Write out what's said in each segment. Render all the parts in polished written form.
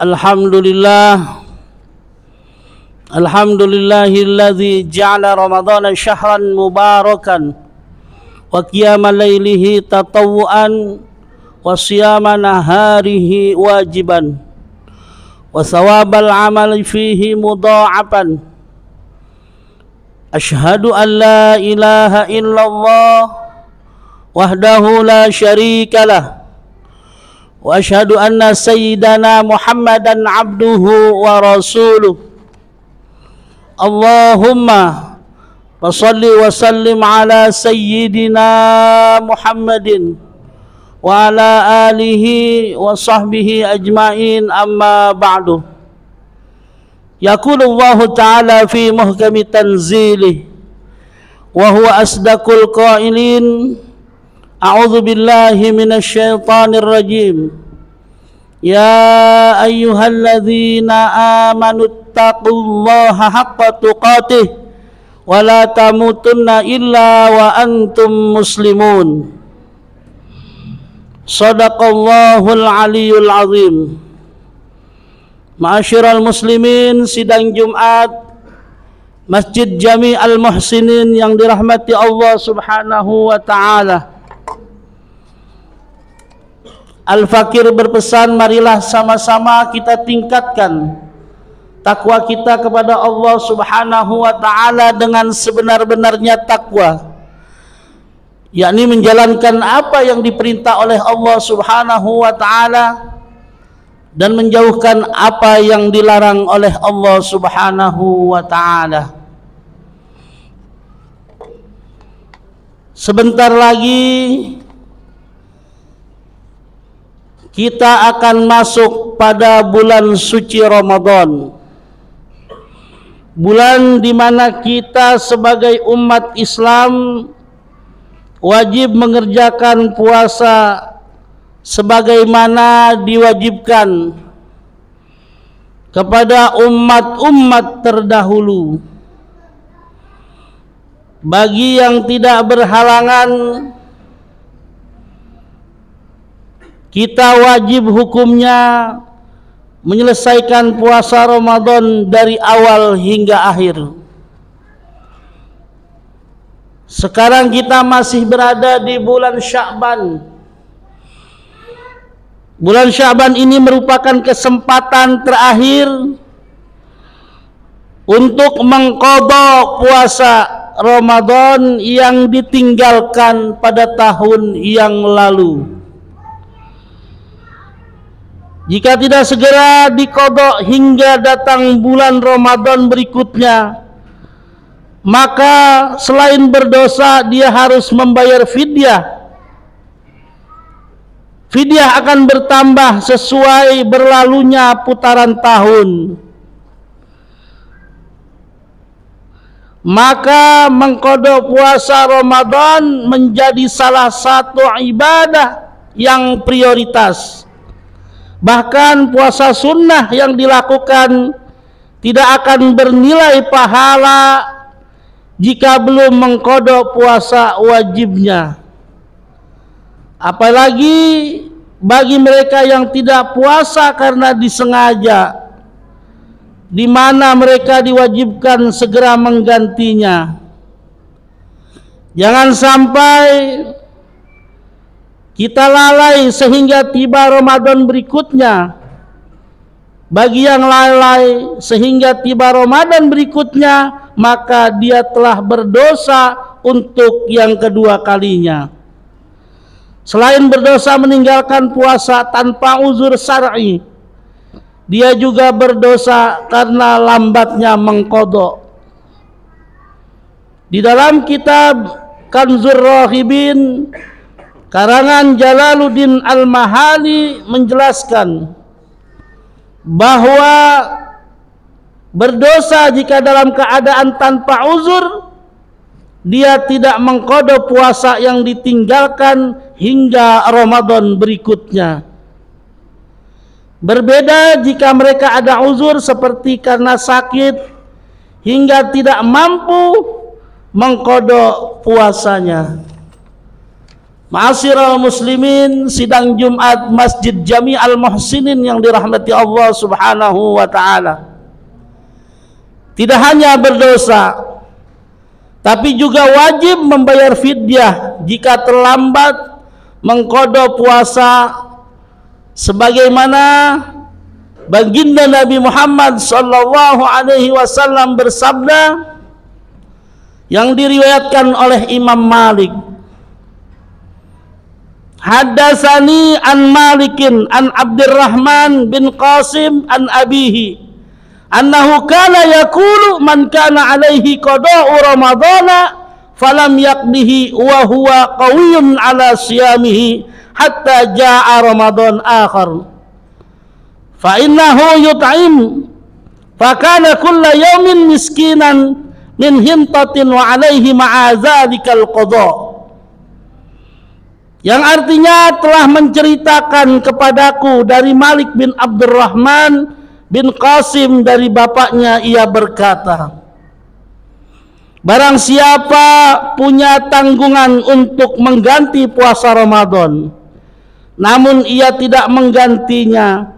Alhamdulillah, alhamdulillahilladzi ja'ala ramadhana syahran mubarakan wa qiyama lailihi tatawwuan wa siyama naharihi wajiban wa thawabal amali fihi mudha'afan. Asyhadu an la ilaha illallah wahdahu la syarikalah wa asyhadu anna sayyidana Muhammadan abduhu wa rasuluh. Allahumma fassalli wa sallim ala sayyidina Muhammadin wa ala alihi wa sahbihi ajma'in, amma ba'du. Yaqulullahu ta'ala fi muhkami tanzilih wa huwa asdaqul qailin. A'udzu billahi minasy syaithanir rajim. Ya ayyuhalladzina amanu taqullaha haqqa tuqatih wa la tamutunna illa wa antum muslimun. Shadaqallahul aliyyul azim. Ma'asyiral muslimin, sidang Jumat Masjid Jami' Al-Muhsinin yang dirahmati Allah Subhanahu wa taala. Al-Fakir berpesan, marilah sama-sama kita tingkatkan takwa kita kepada Allah Subhanahu wa taala dengan sebenar-benarnya takwa, yakni menjalankan apa yang diperintah oleh Allah Subhanahu wa taala dan menjauhkan apa yang dilarang oleh Allah Subhanahu wa taala. Sebentar lagi kita akan masuk pada bulan suci Ramadan, bulan di mana kita sebagai umat Islam wajib mengerjakan puasa sebagaimana diwajibkan kepada umat-umat terdahulu. Bagi yang tidak berhalangan, kita wajib hukumnya menyelesaikan puasa Ramadan dari awal hingga akhir. Sekarang kita masih berada di bulan Sya'ban. Bulan Sya'ban ini merupakan kesempatan terakhir untuk mengqadha puasa Ramadan yang ditinggalkan pada tahun yang lalu. Jika tidak segera diqadha hingga datang bulan Ramadan berikutnya, maka selain berdosa dia harus membayar fidyah. Fidyah akan bertambah sesuai berlalunya putaran tahun. Maka mengqadha puasa Ramadan menjadi salah satu ibadah yang prioritas. Bahkan puasa sunnah yang dilakukan tidak akan bernilai pahala jika belum mengqadha puasa wajibnya. Apalagi bagi mereka yang tidak puasa karena disengaja, di mana mereka diwajibkan segera menggantinya. Jangan sampai kita lalai sehingga tiba Ramadan berikutnya. Bagi yang lalai sehingga tiba Ramadan berikutnya, maka dia telah berdosa untuk yang kedua kalinya. Selain berdosa meninggalkan puasa tanpa uzur syar'i, dia juga berdosa karena lambatnya mengqadha. Di dalam kitab Kanzur Rahibin karangan Jalaluddin Al-Mahali menjelaskan bahwa berdosa jika dalam keadaan tanpa uzur dia tidak mengqadha puasa yang ditinggalkan hingga Ramadan berikutnya. Berbeda jika mereka ada uzur seperti karena sakit hingga tidak mampu mengqadha puasanya. Ma'asyiral muslimin, sidang Jumat Masjid Jami' Al-Muhsinin yang dirahmati Allah Subhanahu wa taala. Tidak hanya berdosa, tapi juga wajib membayar fidyah jika terlambat mengqada puasa, sebagaimana baginda Nabi Muhammad sallallahu alaihi wasallam bersabda yang diriwayatkan oleh Imam Malik. Haddatsani an Malikin an Abdurrahman bin Qasim an abihi annahu kana yaqulu man kana alaihi qada'u ramadhana falam yaqdihi wa huwa qawiyyun ala siyamihi hatta jaa ramadhan akhar fa innahu yut'im fa kana kulla yawmin miskinan min hintatin wa alaihi ma'a dzalikal qada', yang artinya telah menceritakan kepadaku dari Malik bin Abdurrahman bin Qasim dari bapaknya, ia berkata, barang siapa punya tanggungan untuk mengganti puasa Ramadan, namun ia tidak menggantinya,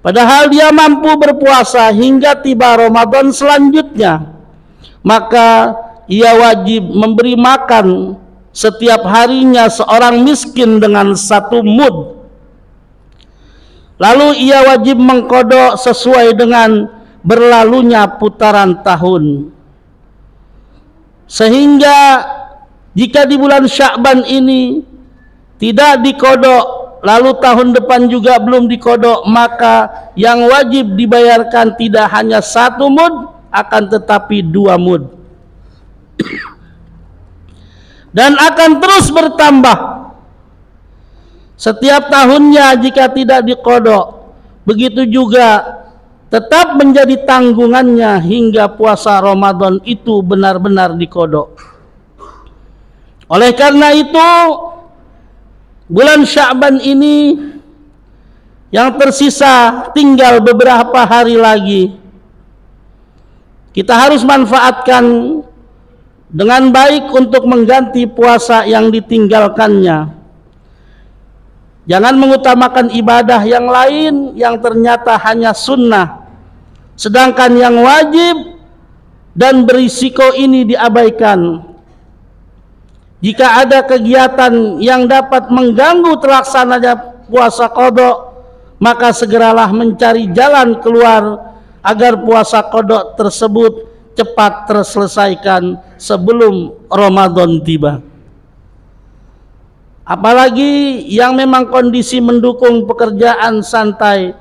padahal dia mampu berpuasa hingga tiba Ramadan selanjutnya, maka ia wajib memberi makan setiap harinya seorang miskin dengan 1 mud. Lalu ia wajib mengqada sesuai dengan berlalunya putaran tahun. Sehingga jika di bulan Sya'ban ini tidak diqada, lalu tahun depan juga belum diqada, maka yang wajib dibayarkan tidak hanya 1 mud, akan tetapi 2 mud. Dan akan terus bertambah setiap tahunnya jika tidak diqada. Begitu juga tetap menjadi tanggungannya hingga puasa Ramadan itu benar-benar diqada. Oleh karena itu, bulan Sya'ban ini yang tersisa tinggal beberapa hari lagi, kita harus manfaatkan dengan baik untuk mengganti puasa yang ditinggalkannya. Jangan mengutamakan ibadah yang lain yang ternyata hanya sunnah, sedangkan yang wajib dan berisiko ini diabaikan. Jika ada kegiatan yang dapat mengganggu terlaksananya puasa qada, maka segeralah mencari jalan keluar agar puasa qada tersebut cepat terselesaikan sebelum Ramadan tiba. Apalagi yang memang kondisi mendukung pekerjaan santai,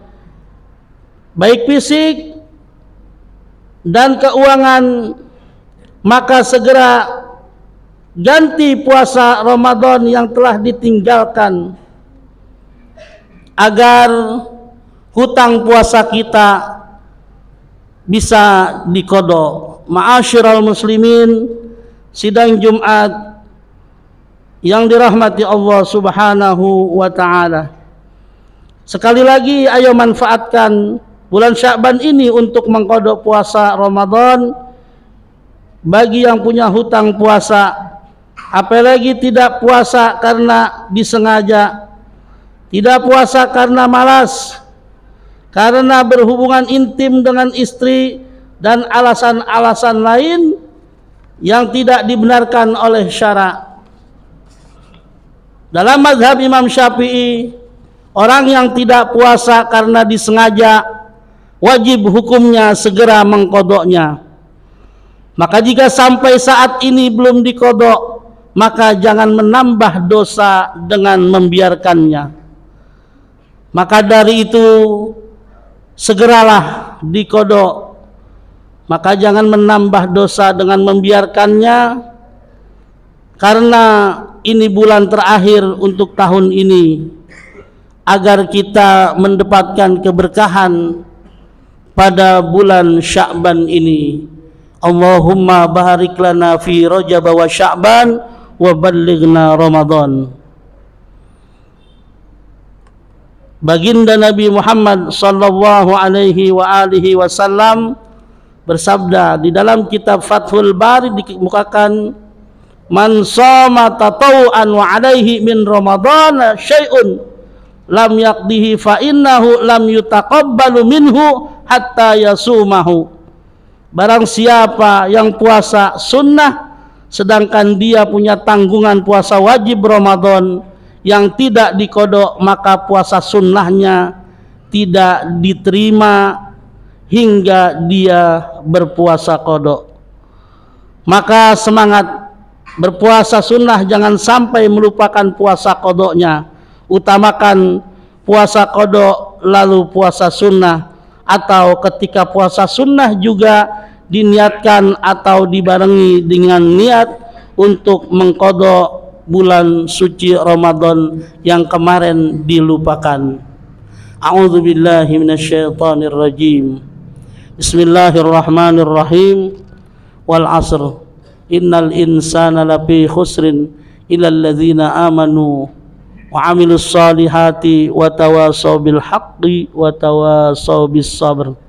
baik fisik dan keuangan, maka segera ganti puasa Ramadan yang telah ditinggalkan agar hutang puasa kita bisa diqada. Ma'asyiral muslimin, sidang Jumat yang dirahmati Allah Subhanahu wa taala. Sekali lagi, ayo manfaatkan bulan Sya'ban ini untuk mengqada puasa Ramadan. Bagi yang punya hutang puasa, apalagi tidak puasa karena disengaja, tidak puasa karena malas, karena berhubungan intim dengan istri, dan alasan-alasan lain yang tidak dibenarkan oleh syara'. Dalam mazhab Imam Syafi'i, orang yang tidak puasa karena disengaja wajib hukumnya segera mengqadanya. Maka jika sampai saat ini belum diqada, maka jangan menambah dosa dengan membiarkannya. Maka dari itu segeralah diqada. Maka jangan menambah dosa dengan membiarkannya, karena ini bulan terakhir untuk tahun ini, agar kita mendapatkan keberkahan pada bulan Sya'ban ini. Allahumma barik lana fi Rajab wa Sya'ban wa ballighna Ramadan. Baginda Nabi Muhammad sallallahu alaihi wa alihi wasallam bersabda di dalam kitab Fathul Bari, dikemukakan man shoma tatawuan wa alaihi min ramadhan syai'un lam yaqdihi fa innahu lam yutaqabbalu minhu hatta yasumahu. Barang siapa yang puasa sunnah sedangkan dia punya tanggungan puasa wajib Ramadan yang tidak dikodok, maka puasa sunnahnya tidak diterima hingga dia berpuasa kodok. Maka semangat berpuasa sunnah, jangan sampai melupakan puasa kodoknya. Utamakan puasa kodok lalu puasa sunnah, atau ketika puasa sunnah juga diniatkan atau dibarengi dengan niat untuk mengkodok bulan suci Ramadan yang kemarin dilupakan. A'udzubillahi minasyaitonirrajim. Bismillahirrahmanirrahim. Wal 'asr innal insana lafi khusrin illal ladzina amanu wa 'amilus solihati wa tawasaw bil haqqi wa tawasaw bis sabr.